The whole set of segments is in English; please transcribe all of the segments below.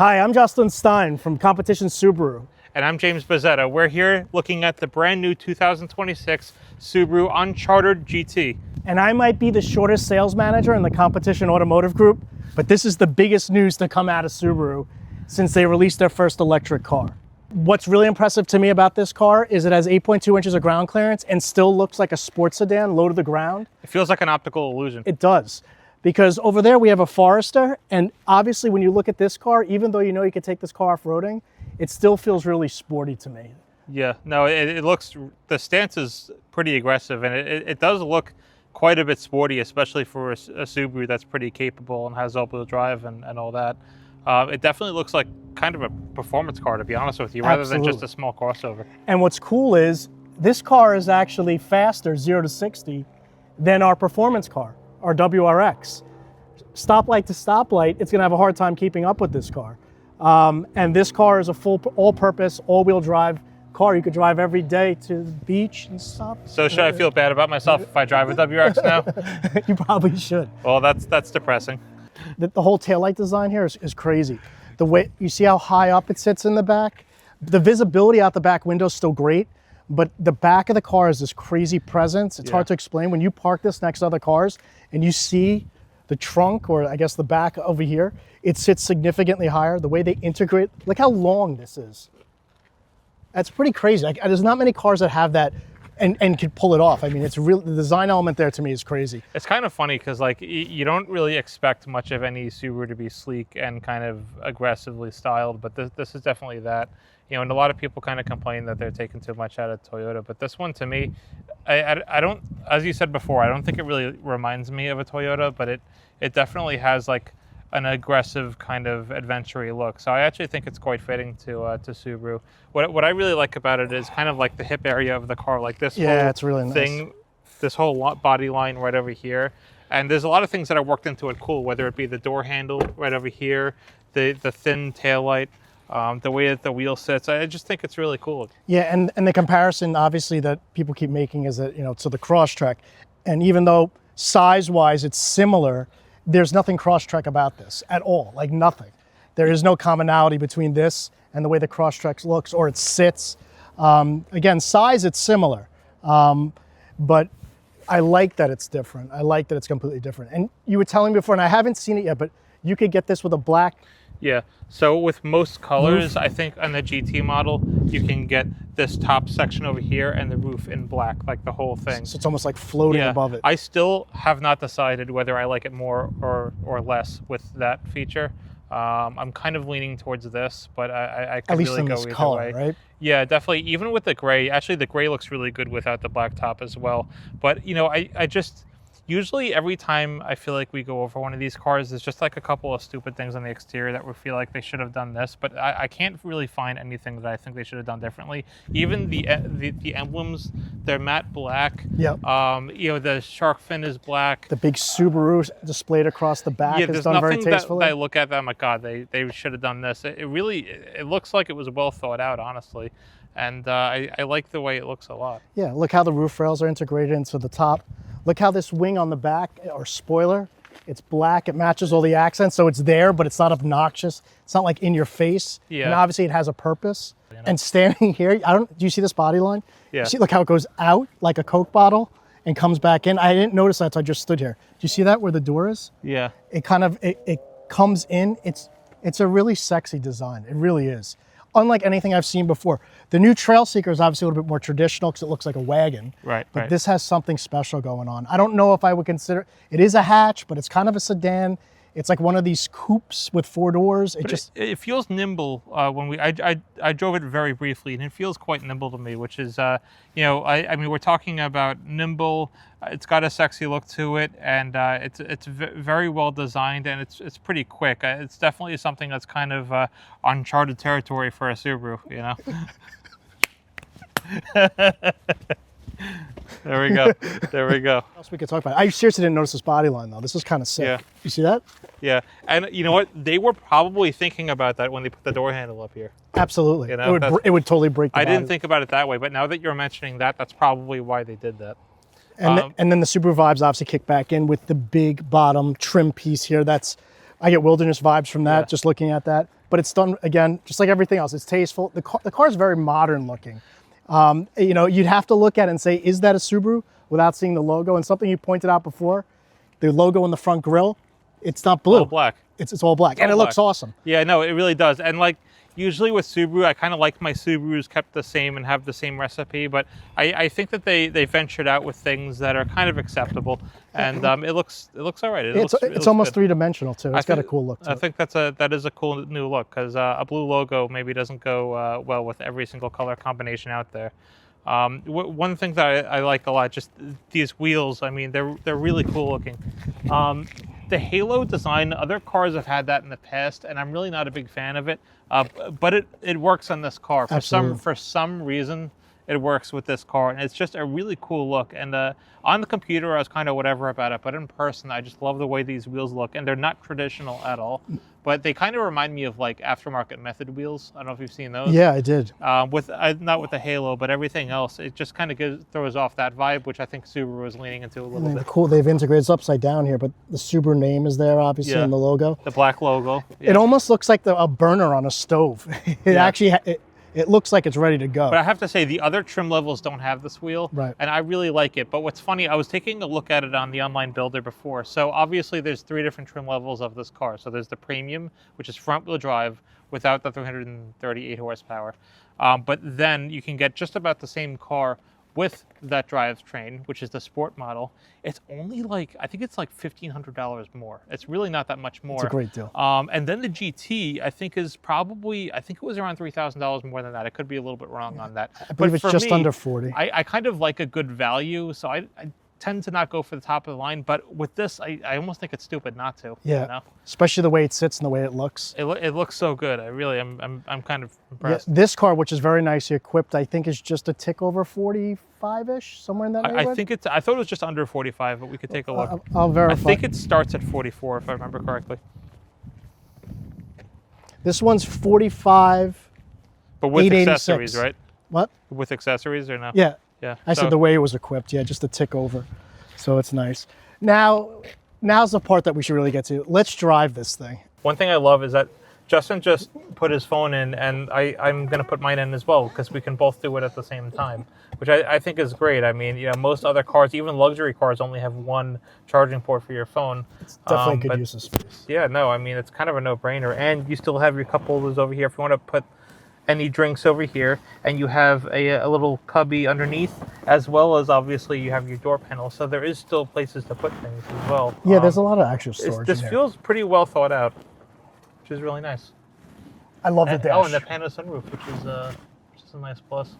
Hi, I'm Justin Stein from Competition Subaru. And I'm James Bozzetta. We're here looking at the brand new 2026 Subaru Uncharted GT. And I might be the shortest sales manager in the Competition Automotive Group, but this is the biggest news to come out of Subaru since they released their first electric car. What's really impressive to me about this car is it has 8.2 inches of ground clearance and still looks like a sports sedan low to the ground. It feels like an optical illusion. It does. Because over there we have a Forester, and obviously when you look at this car, even though you know you could take this car off-roading, it still feels really sporty to me. Yeah, no, it looks, the stance is pretty aggressive, and it does look quite a bit sporty, especially for a Subaru that's pretty capable and has all-wheel drive and all that. It definitely looks like kind of a performance car, to be honest with you, rather than just a small crossover. And what's cool is this car is actually faster, 0 to 60, than our performance car, our WRX. Stoplight to stoplight, it's gonna have a hard time keeping up with this car. And this car is a full, all-purpose, all-wheel drive car. You could drive every day to the beach and stuff. So should I feel bad about myself if I drive a WRX now? You probably should. Well, that's depressing. The whole taillight design here is crazy. The way, you see how high up it sits in the back? The visibility out the back window is still great, but the back of the car is this crazy presence. It's hard to explain. When you park this next to other cars and you see the trunk, or I guess the back over here, it sits significantly higher. The way they integrate, look how long this is. That's pretty crazy. Like, there's not many cars that have that and could pull it off. I mean, it's real. The design element there to me is crazy. It's kind of funny because like you don't really expect much of any Subaru to be sleek and kind of aggressively styled, but this is definitely that. You know, and a lot of people kind of complain that they're taking too much out of Toyota, but this one to me, I don't, as you said before, I don't think it really reminds me of a Toyota, but it definitely has like an aggressive kind of adventure-y look. So I actually think it's quite fitting to Subaru. What I really like about it is kind of like the hip area of the car, like this whole it's really nice. This whole body line right over here. And there's a lot of things that are worked into it cool, whether it be the door handle right over here, the thin taillight, the way that the wheel sits. I just think it's really cool. Yeah, and the comparison obviously that people keep making is that, you know, to the Crosstrek. And even though size-wise it's similar, there's nothing Crosstrek about this at all, like nothing. There is no commonality between this and the way the Crosstrek looks or it sits. Again, size, it's similar, but I like that it's different. I like that it's completely different. And you were telling me before, and I haven't seen it yet, but you could get this with a black. Yeah, so with most colors, I think on the GT model, you can get this top section over here and the roof in black, like the whole thing. So it's almost like floating above it. I still have not decided whether I like it more or less with that feature. I'm kind of leaning towards this, but I could really go either way. Right? Yeah, definitely. Even with the gray, actually the gray looks really good without the black top as well. But, you know, I just... Usually every time I feel like we go over one of these cars, there's just like a couple of stupid things on the exterior that we feel like they should have done this, but I can't really find anything that I think they should have done differently. Even the emblems, they're matte black. Yep. You know, the shark fin is black. The big Subaru displayed across the back is done very tastefully. I look at them like, God, they should have done this. It looks like it was well thought out, honestly. And I like the way it looks a lot. Yeah, look how the roof rails are integrated into the top. Look how this wing on the back, or spoiler, it's black, it matches all the accents, so it's there, but it's not obnoxious. It's not like in your face. Yeah. And obviously it has a purpose. You know? And standing here, do you see this body line? Yeah. See, look how it goes out like a Coke bottle and comes back in. I didn't notice that until I just stood here. Do you see that where the door is? Yeah. It kind of, it comes in. It's a really sexy design. It really is. Unlike anything I've seen before. The new Trail Seeker is obviously a little bit more traditional because it looks like a wagon. Right. But this has something special going on. I don't know if I would consider, it is a hatch, but it's kind of a sedan. It's like one of these coupes with 4 doors. It feels nimble. I drove it very briefly, and it feels quite nimble to me, which is, you know, I mean, we're talking about nimble. It's got a sexy look to it, and it's very well designed, and it's pretty quick. It's definitely something that's kind of uncharted territory for a Subaru, you know. There we go. There we go. What else we could talk about? I seriously didn't notice this body line though. This is kind of sick. Yeah. You see that? Yeah. And you know what? They were probably thinking about that when they put the door handle up here. Absolutely. You know, it would totally break the I body. didn't think about it that way, but now that you're mentioning that, that's probably why they did that. And then the Subaru vibes obviously kick back in with the big bottom trim piece here. I get wilderness vibes from that, just looking at that. but it's done, again, just like everything else. It's tasteful. The car is very modern looking. You know, you'd have to look at it and say, is that a Subaru without seeing the logo? And something you pointed out before, the logo in the front grille, it's not blue. All black. It's all black, and it looks awesome. Yeah, no, it really does. And like usually with Subaru, I kind of like my Subarus kept the same and have the same recipe, but I think that they ventured out with things that are kind of acceptable, and it looks all right. It's almost three-dimensional too. It's got a cool look to it. I think that is a cool new look, because a blue logo maybe doesn't go well with every single color combination out there. One thing that I like a lot, just these wheels. I mean, they're really cool looking. The halo design, other cars have had that in the past, and I'm really not a big fan of it. But it works on this car. For some reason, it works with this car, and it's just a really cool look. And on the computer, I was kind of whatever about it, but in person, I just love the way these wheels look, and they're not traditional at all. But they kind of remind me of like aftermarket Method wheels. I don't know if you've seen those. Yeah, I did. Not with the halo, but everything else, it just kind of throws off that vibe, which I think Subaru is leaning into a little bit. Cool. They've integrated it's upside down here, but the Subaru name is there, obviously, in the logo. The black logo. Yeah. It almost looks like a burner on a stove. It looks like it's ready to go. But I have to say, the other trim levels don't have this wheel, right? And I really like it. But what's funny, I was taking a look at it on the online builder before. So obviously, there's 3 different trim levels of this car. So there's the premium, which is front-wheel drive without the 338 horsepower. But then you can get just about the same car with that drivetrain, which is the sport model. It's only like, I think it's like $1,500 more. It's really not that much more. It's a great deal. And then the GT, I think is probably, I think it was around $3,000 more than that. I could be a little bit wrong on that. I believe it's just under 40. I kind of like a good value, so I tend to not go for the top of the line, but with this, I almost think it's stupid not to. Yeah, you know? Especially the way it sits and the way it looks. It looks so good. I really, I'm kind of impressed. Yeah, this car, which is very nicely equipped, I think is just a tick over 45-ish, somewhere in that neighborhood. I thought it was just under 45, but we could take a look. I'll verify. I think it starts at 44, if I remember correctly. This one's 45. But with accessories, right? What? With accessories or no? Yeah. Yeah. I said the way it was equipped, yeah, just a tick over. So it's nice. Now's the part that we should really get to. Let's drive this thing. One thing I love is that Justin just put his phone in, and I'm going to put mine in as well, because we can both do it at the same time, which I think is great. I mean, you know, most other cars, even luxury cars, only have one charging port for your phone. It's definitely a good use of space. Yeah, no, I mean, it's kind of a no-brainer. And you still have your cup holders over here if you want to put any drinks over here, and you have a little cubby underneath, as well as obviously you have your door panel, so there is still places to put things as well. Yeah, there's a lot of extra storage. This feels pretty well thought out, which is really nice. I love the dash. Oh, and the pano sunroof, which is a nice plus.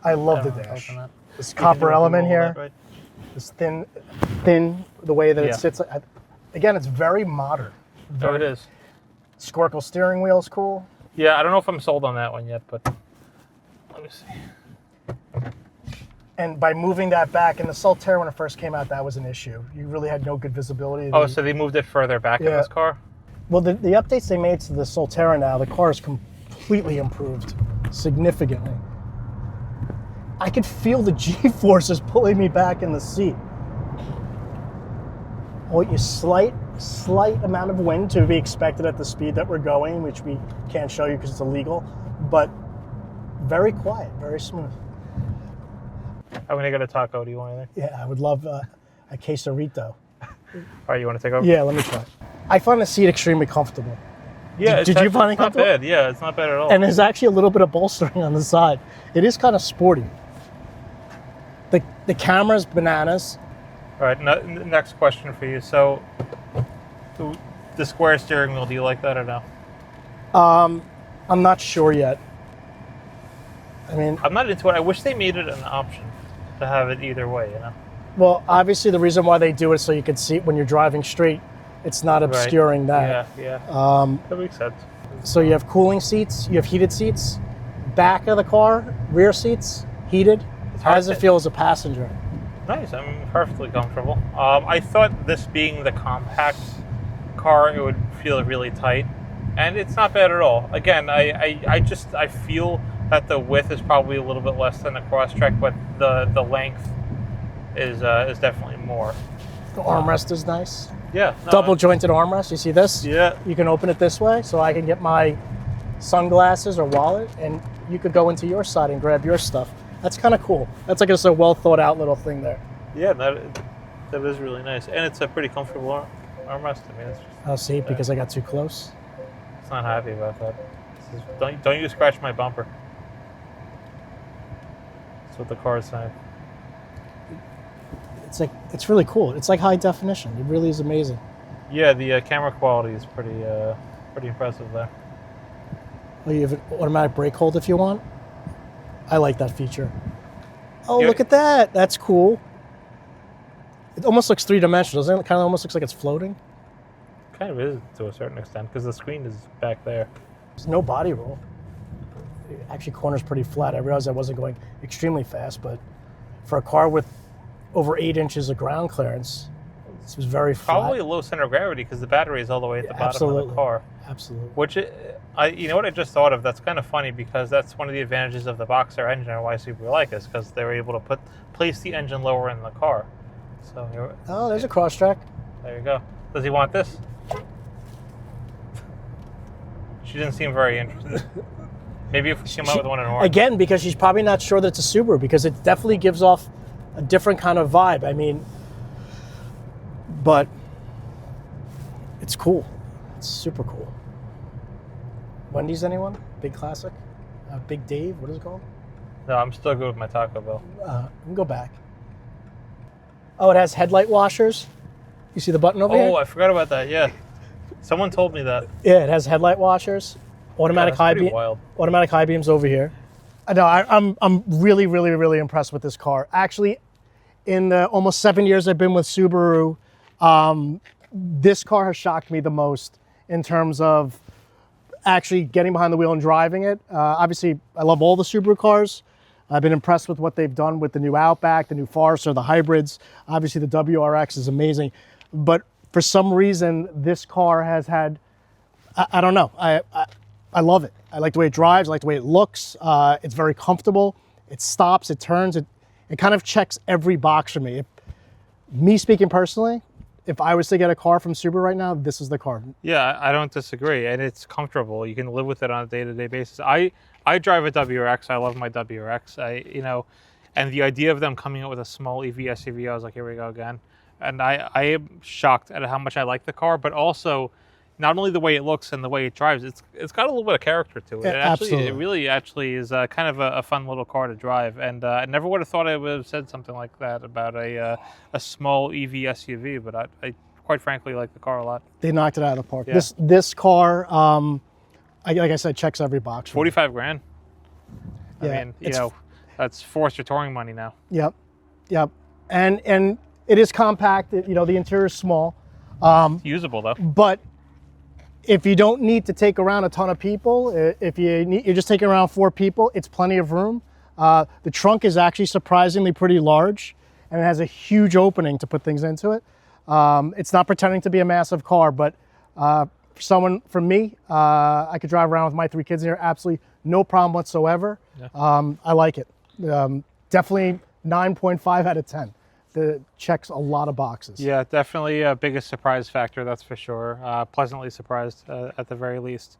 I love the dash. This copper element here, right? This thin, the way that it sits. Again, it's very modern. Oh, it is. Squircle steering wheel is cool. Yeah, I don't know if I'm sold on that one yet, but let me see. And by moving that back, in the Solterra when it first came out, that was an issue. You really had no good visibility. Oh, so they moved it further back in this car? Well, the updates they made to the Solterra now, the car is completely improved, significantly. I could feel the G-forces pulling me back in the seat. Oh, you slight amount of wind to be expected at the speed that we're going, which we can't show you because it's illegal, but very quiet, very smooth. I'm gonna get a taco. Do you want anything? Yeah, I would love a quesarito. All right, you want to take over? Yeah, let me try. I find the seat extremely comfortable. Yeah, did you find it comfortable? Not bad. Yeah, it's not bad at all. And there's actually a little bit of bolstering on the side. It is kind of sporty. The camera's bananas. All right, next question for you. So, the square steering wheel, do you like that or no? I'm not sure yet. I mean, I'm not into it. I wish they made it an option to have it either way, you know? Well, obviously the reason why they do it is so you can see it when you're driving straight. It's not obscuring that. Yeah. That makes sense. So you have cooling seats, you have heated seats, back of the car, rear seats, heated. How does it feel as a passenger? Nice, I'm perfectly comfortable. I thought this being the compact car, it would feel really tight, and it's not bad at all. Again, I feel that the width is probably a little bit less than the Crosstrek, but the length is definitely more. The armrest is nice. Yeah. Double jointed armrest. You see this? Yeah. You can open it this way, so I can get my sunglasses or wallet, and you could go into your side and grab your stuff. That's kind of cool. That's like just a well thought out little thing there. Yeah, that is really nice, and it's a pretty comfortable armrest. I mean, it's just, Oh, see, because I got too close. it's not happy about that. This is, don't you scratch my bumper. That's what the car is saying. It's really cool. It's like high definition. It really is amazing. Yeah, the camera quality is pretty impressive there. Oh, you have an automatic brake hold if you want. I like that feature. Oh, Yeah. look at that. That's cool. It almost looks three-dimensional, doesn't it? It kind of almost looks like it's floating. Kind of is to a certain extent because the screen is back there. There's no body roll. Actually, corner's pretty flat. I realized I wasn't going extremely fast, but for a car with over 8 inches of ground clearance, this was very flat. Probably a low center of gravity because the battery is all the way at the bottom of the car. Absolutely. Which, you know what I just thought of? That's kind of funny because that's one of the advantages of the Boxer engine and why Subaru like this, because they were able to place the engine lower in the car. So Oh, there's a cross track. there you go. Does he want this? She didn't seem very interested. Maybe if we came out with one in orange. Again, because she's probably not sure that it's a Subaru, because it definitely gives off a different kind of vibe. I mean, but it's cool. It's super cool. Wendy's, anyone? Big Classic? Big Dave? What is it called? No, I'm still good with my Taco Bell. We can go back. Oh, it has headlight washers. You see the button over here? Oh, I forgot about that. Yeah, someone told me that. Yeah, it has headlight washers. Automatic high beam. Wild. Automatic high beams over here. No, I'm really, really, really impressed with this car. Actually, in the almost 7 years I've been with Subaru, this car has shocked me the most in terms of actually getting behind the wheel and driving it. Obviously, I love all the Subaru cars. I've been impressed with what they've done with the new Outback, the new Forester, the hybrids. Obviously, the WRX is amazing. But for some reason, this car has had, I don't know, I love it. I like the way it drives, I like the way it looks. It's very comfortable. It stops, it turns, it kind of checks every box for me. Me speaking personally, if I was to get a car from Subaru right now, this is the car. Yeah, I don't disagree, and it's comfortable. You can live with it on a day-to-day basis. I drive a WRX. I love my WRX. And the idea of them coming out with a small EV SUV, I was like, here we go again. And I am shocked at how much I like the car, but also not only the way it looks and the way it drives, it's got a little bit of character to it. Yeah, It really is kind of a fun little car to drive. And I never would have thought I would have said something like that about a small EV SUV, but I quite frankly like the car a lot. They knocked it out of the park. Yeah. This car, like I said, checks every box. for me. 45 grand. Yeah, I mean, that's Forester touring money now. Yep. And it is compact. The interior is small. Usable though. But if you don't need to take around a ton of people, if you're just taking around 4 people, it's plenty of room. The trunk is actually surprisingly pretty large, and it has a huge opening to put things into it. It's not pretending to be a massive car, but for me, I could drive around with my 3 kids in here, absolutely no problem whatsoever. Yeah. I like it. Definitely 9.5 out of 10. It checks a lot of boxes. Yeah, definitely a biggest surprise factor, that's for sure. Pleasantly surprised at the very least.